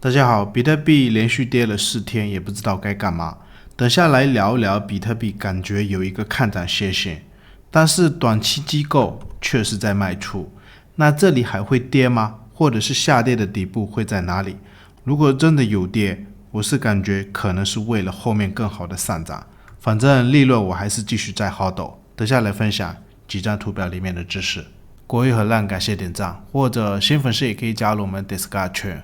大家好，比特币连续跌了4天，也不知道该干嘛。等下来聊一聊比特币，感觉有一个看涨楔形，但是短期机构确实在卖出。那这里还会跌吗？或者是下跌的底部会在哪里？如果真的有跌，我是感觉可能是为了后面更好的上涨。反正利润我还是继续在 HODL。等下来分享几张图表里面的知识。国语和烂感谢点赞，或者新粉丝也可以加入我们 Discord 群。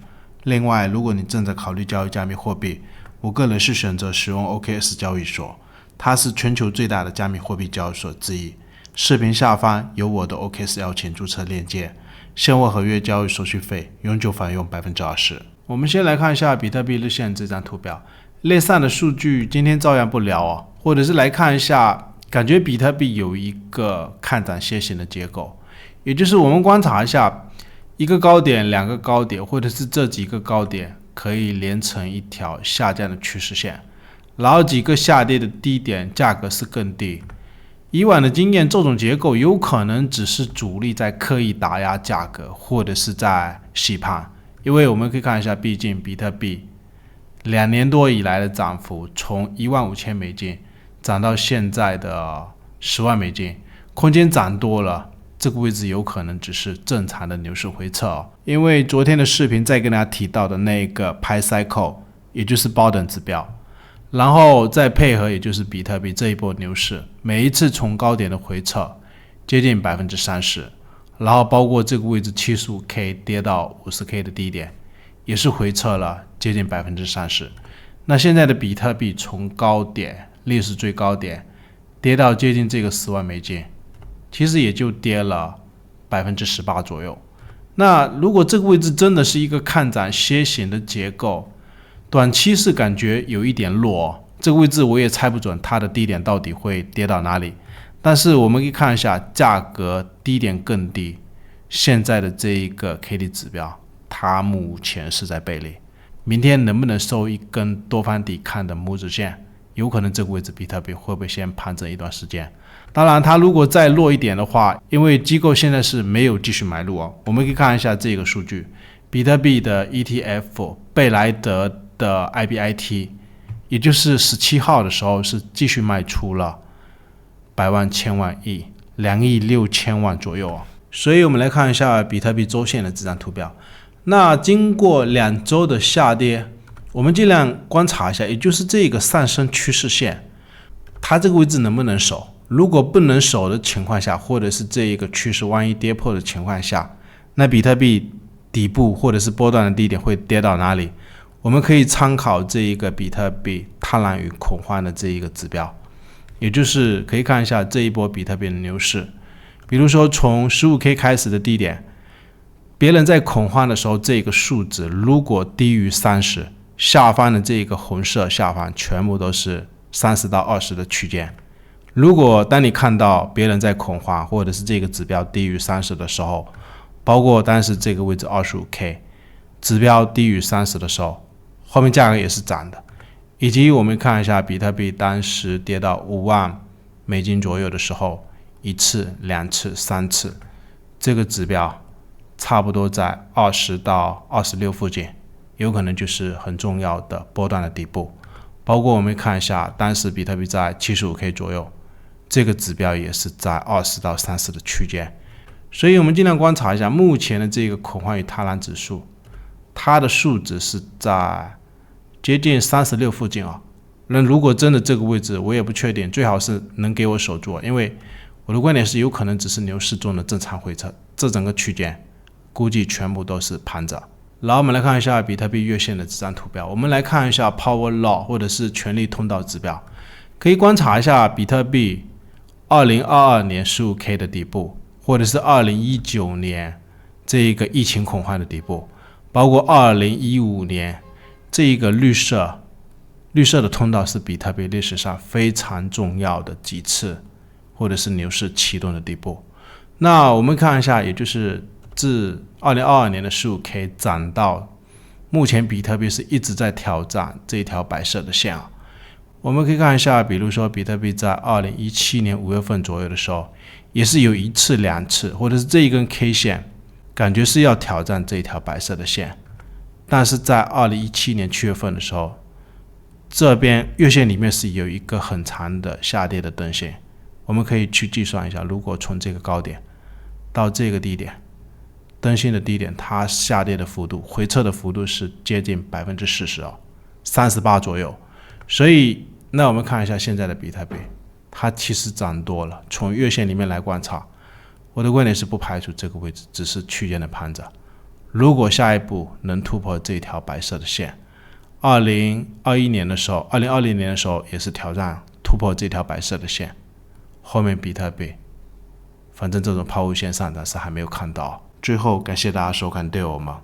另外，如果你正在考虑交易加密货币，我个人是选择使用 OKX 交易所，它是全球最大的加密货币交易所之一。视频下方有我的 OKX 邀请注册链接，现货合约交易手续费永久返佣 20%。我们先来看一下比特币日线这张图表，类上的数据今天照样不聊哦，或者是来看一下，感觉比特币有一个看涨楔形的结构，也就是我们观察一下。一个高点、两个高点，或者是这几个高点可以连成一条下降的趋势线，然后几个下跌的低点，价格是更低。以往的经验，这种结构有可能只是主力在刻意打压价格，或者是在洗盘。因为我们可以看一下，毕竟比特币2年多以来的涨幅，从15000美金涨到现在的10万美金，空间涨多了。这个位置有可能只是正常的牛市回撤哦，因为昨天的视频再跟大家提到的那个 Pi Cycle， 也就是包等指标，然后再配合也就是比特币这一波牛市，每一次从高点的回撤接近 30%， 然后包括这个位置 75K 跌到 50K 的低点，也是回撤了接近 30%。那现在的比特币从高点历史最高点跌到接近这个10万美金，其实也就跌了 18% 左右。那如果这个位置真的是一个看涨楔形的结构，短期是感觉有一点弱哦，这个位置我也猜不准它的低点到底会跌到哪里。但是我们可以看一下价格低点更低，现在的这一个 KD 指标，它目前是在背离。明天能不能收一根多方抵抗的拇指线？有可能这个位置比特币会不会先盘整一段时间？当然，它如果再弱一点的话，因为机构现在是没有继续买入哦。我们可以看一下这个数据，比特币的 ETF 贝莱德的 IBIT， 也就是17号的时候是继续卖出了100万、千万、亿，2亿6千万左右哦。所以我们来看一下比特币周线的这张图表。那经过2周的下跌，我们尽量观察一下，也就是这个上升趋势线，它这个位置能不能守？如果不能守的情况下，或者是这一个趋势万一跌破的情况下，那比特币底部或者是波段的低点会跌到哪里？我们可以参考这一个比特币贪婪与恐慌的这一个指标，也就是可以看一下这一波比特币的牛市，比如说从 15K 开始的低点，别人在恐慌的时候，这个数值如果低于30，下方的这个红色下方全部都是30到20的区间。如果当你看到别人在恐慌，或者是这个指标低于30的时候，包括当时这个位置 25K 指标低于30的时候，后面价格也是涨的。以及我们看一下比特币当时跌到5万美金左右的时候，1次、2次、3次，这个指标差不多在20到26附近，有可能就是很重要的波段的底部。包括我们看一下当时比特币在 75K 左右，这个指标也是在20到30的区间。所以我们尽量观察一下目前的这个恐慌与贪婪指数，它的数值是在接近36附近啊。那如果真的这个位置我也不确定，最好是能给我守住，因为我的观点是有可能只是牛市中的正常回撤，这整个区间估计全部都是盘整。然后我们来看一下比特币月线的这张图表，我们来看一下 Power Law 或者是权力通道指标，可以观察一下比特币2022年 15K 的底部，或者是2019年这一个疫情恐慌的底部，包括2015年这一个绿色的通道，是比特币历史上非常重要的几次或者是牛市启动的底部。那我们看一下，也就是自2022年的 15K 涨到目前，比特币是一直在挑战这一条白色的线啊。我们可以看一下，比如说比特币在2017年5月份左右的时候，也是有1次、2次，或者是这一根 K 线，感觉是要挑战这一条白色的线。但是在2017年7月份的时候，这边月线里面是有一个很长的下跌的灯线，我们可以去计算一下，如果从这个高点到这个低点，灯线的低点，它下跌的幅度，回撤的幅度是接近40%哦，38左右。所以，那我们看一下现在的比特币，它其实涨多了。从月线里面来观察，我的观点是不排除这个位置只是区间的盘整。如果下一步能突破这条白色的线，2020年的时候也是挑战突破这条白色的线，后面比特币，反正这种抛物线上涨是还没有看到。最后感谢大家收看对我们。